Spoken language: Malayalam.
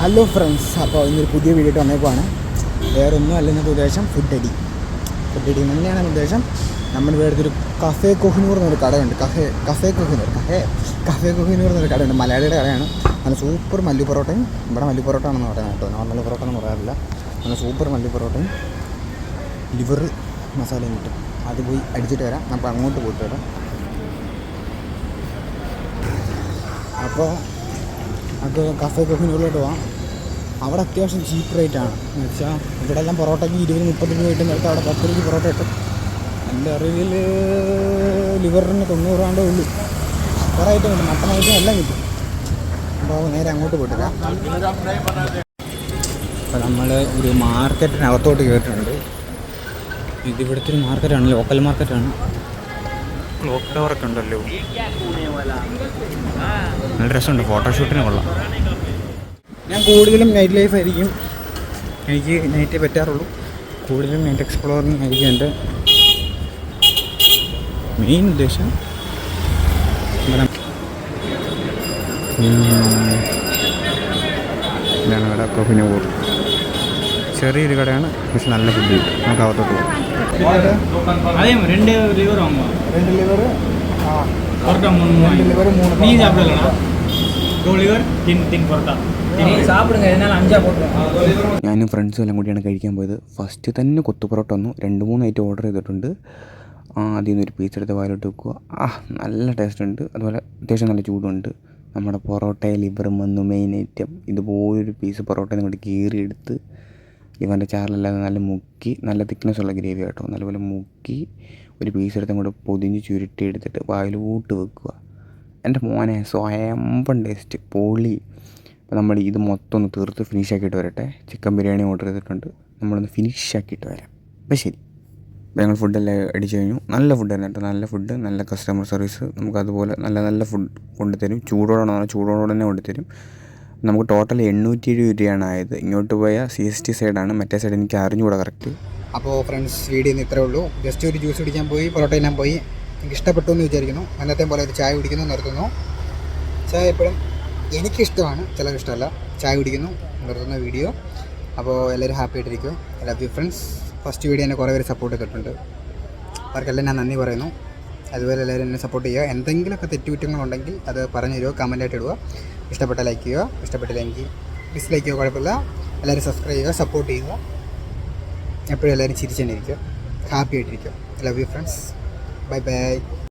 ഹലോ ഫ്രണ്ട്സ്, അപ്പോൾ ഇന്നൊരു പുതിയ വീഡിയോ വന്നേക്കുവാണ്. വേറെ ഒന്നും അല്ല ഇന്നത്തെ ഉദ്ദേശം ഫുഡ് അടി തന്നെയാണ് ഉദ്ദേശം. നമ്മൾ ഇവിടെ അടുത്തൊരു കഫേ കൊഹിനൂർ എന്നൊരു കടയുണ്ട്. കഫേ കൊഹിനൂർ എന്നൊരു കടയുണ്ട്. മലയാളിയുടെ കടയാണ്. നല്ല സൂപ്പർ മല്ലി പൊറോട്ടയും, ഇവിടെ മല്ലി പൊറോട്ട ആണെന്ന് പറയുന്നത് കേട്ടോ, നോർമൽ പൊറോട്ട എന്ന് പറയാറില്ല. നല്ല സൂപ്പർ മല്ലി പൊറോട്ടയും ലിവർ മസാലയും കിട്ടും. അത് പോയി അടിച്ചിട്ട് വരാം. നമുക്ക് അങ്ങോട്ട് പോയിട്ട് വരാം. അപ്പോൾ നമുക്ക് കഫേ കൊഹിനൂറിലോട്ട് പോകാം. അവിടെ അത്യാവശ്യം ചീപ്പ് റേറ്റാണ്. എന്ന് വെച്ചാൽ ഇവിടെ എല്ലാം പൊറോട്ടയ്ക്ക് 20-30 രൂപ കിട്ടുന്നിടത്ത് അവിടെ 10 രൂപയ്ക്ക് പൊറോട്ട കിട്ടും. എൻ്റെ അറിവിൽ ലിവറിന് 90 രൂപേ ഉള്ളൂ. കുറേ ഐറ്റം കിട്ടും, മട്ടൺ ഐറ്റം എല്ലാം കിട്ടും. അപ്പോൾ നേരെ അങ്ങോട്ട് പോയിട്ടില്ല. അപ്പോൾ നമ്മൾ ഒരു മാർക്കറ്റിനകത്തോട്ട് കയറിയിട്ടുണ്ട്. ഇതിവിടുത്തെ ഒരു മാർക്കറ്റാണ്, ലോക്കൽ മാർക്കറ്റാണ്. ക്ലോക്ക് ടവറൊക്കെ ഉണ്ടല്ലോ, നല്ല രസമുണ്ട്, ഫോട്ടോഷൂട്ടിന് കൊള്ളാം. ഞാൻ കൂടുതലും നൈറ്റ് ലൈഫ് ആയിരിക്കും, എനിക്ക് നൈറ്റേ പറ്റാറുള്ളൂ. കൂടുതലും നൈറ്റ് എക്സ്പ്ലോറിങ് ആയിരിക്കും എൻ്റെ മെയിൻ ഉദ്ദേശം. ഇതാണ് ഇവിടെ കൊഹിനൂർ. ചെറിയൊരു കടയാണ്, പക്ഷെ നല്ല ഫുഡ് കിട്ടും. നമുക്ക് അകത്തോട്ട് പോകും. രണ്ട് ലിവർ ഞാനും ഫ്രണ്ട്സും എല്ലാം കൂടിയാണ് കഴിക്കാൻ പോയത്. ഫസ്റ്റ് തന്നെ കൊത്തു പൊറോട്ട വന്നു. 2-3 ഐറ്റം ഓർഡർ ചെയ്തിട്ടുണ്ട്. അതിൽ നിന്ന് ഒരു പീസ് എടുത്ത് വായിലോട്ട് വെക്കുക. നല്ല ടേസ്റ്റ് ഉണ്ട്, അതുപോലെ അത്യാവശ്യം നല്ല ചൂടുണ്ട്. നമ്മുടെ പൊറോട്ട ലിവറും വന്നു മെയിൻ ഐറ്റം. ഇതുപോലൊരു പീസ് പൊറോട്ട ഇങ്ങോട്ട് കീറിയെടുത്ത് ഇവൻ്റെ ചാറിലല്ലാതെ നല്ല മുക്കി, നല്ല തിക്നെസ്സുള്ള ഗ്രേവി കേട്ടോ, നല്ലപോലെ മുക്കി ഒരു പീസ് എടുത്ത് അങ്ങോട്ട് പൊതിഞ്ഞ് ചുരുട്ടി എടുത്തിട്ട് വായിലോട്ട് വെക്കുക. എൻ്റെ മോനെ സ്വയംപം ടേസ്റ്റ് പൊളി. അപ്പോൾ നമ്മൾ ഇത് മൊത്തം ഒന്ന് തീർത്ത് ഫിനിഷാക്കിയിട്ട് വരട്ടെ. ചിക്കൻ ബിരിയാണി ഓർഡർ ചെയ്തിട്ടുണ്ട്, നമ്മളൊന്ന് ഫിനിഷാക്കിയിട്ട് വരാം. അപ്പോൾ ശരി, ഞങ്ങൾ ഫുഡെല്ലാം അടിച്ചു കഴിഞ്ഞു. നല്ല ഫുഡായിരുന്നു കേട്ടോ, നല്ല ഫുഡ്, നല്ല കസ്റ്റമർ സർവീസ്. നമുക്കതുപോലെ നല്ല നല്ല ഫുഡ് കൊണ്ടുതരും. ചൂടോടെ തന്നെ കൊണ്ടുതരും. നമുക്ക് ടോട്ടൽ 870 രൂപയാണ് ആയത്. ഇങ്ങോട്ട് പോയ CST സൈഡാണ്, മറ്റേ സൈഡ് എനിക്ക് അറിഞ്ഞുകൂടാ കറക്റ്റ്. അപ്പോൾ ഫ്രണ്ട്സ്, വീഡിയോ ഇത്രേ ഉള്ളൂ. ജസ്റ്റ് ഒരു ജ്യൂസ് കുടിക്കാൻ പോയി, പൊറോട്ട തിന്നാൻ പോയി. എനിക്ക് ഇഷ്ടപ്പെട്ടു എന്ന് വിചാരിക്കുന്നു. അന്നത്തെ പോലെ ഒരു ചായ കുടിക്കുന്നു, നിർത്തുന്നു. ചായ എപ്പോഴും എനിക്കിഷ്ടമാണ്, ചിലർക്ക് ഇഷ്ടമല്ല. ചായ കുടിക്കുന്നു, നിർത്തുന്ന വീഡിയോ. അപ്പോൾ എല്ലാവരും ഹാപ്പി ആയിട്ടിരിക്കും. Love you friends. First video എന്നെ കുറേ പേര് സപ്പോർട്ട് ചെയ്തിട്ടുണ്ട്. അവർക്കെല്ലാം ഞാൻ നന്ദി പറയുന്നു. അതുപോലെ എല്ലാവരും എന്നെ സപ്പോർട്ട് ചെയ്യുക. എന്തെങ്കിലുമൊക്കെ തെറ്റുകുറ്റങ്ങളുണ്ടെങ്കിൽ അത് പറഞ്ഞു തരുമോ, കമൻറ്റായിട്ട് ഇടുക. ഇഷ്ടപ്പെട്ട ലൈക്ക് ചെയ്യുക, ഇഷ്ടപ്പെട്ടില്ലെങ്കിൽ ഡിസ്ലൈക്ക് ചെയ്യുക, കുഴപ്പമില്ല. എല്ലാവരും സബ്സ്ക്രൈബ് ചെയ്യുക, സപ്പോർട്ട് ചെയ്യുക. എപ്പോഴും എല്ലാവരും ചിരിച്ചു തന്നെ ഇരിക്കുക, ഹാപ്പി ആയിട്ടിരിക്കുക. Love you friends. Bye bye.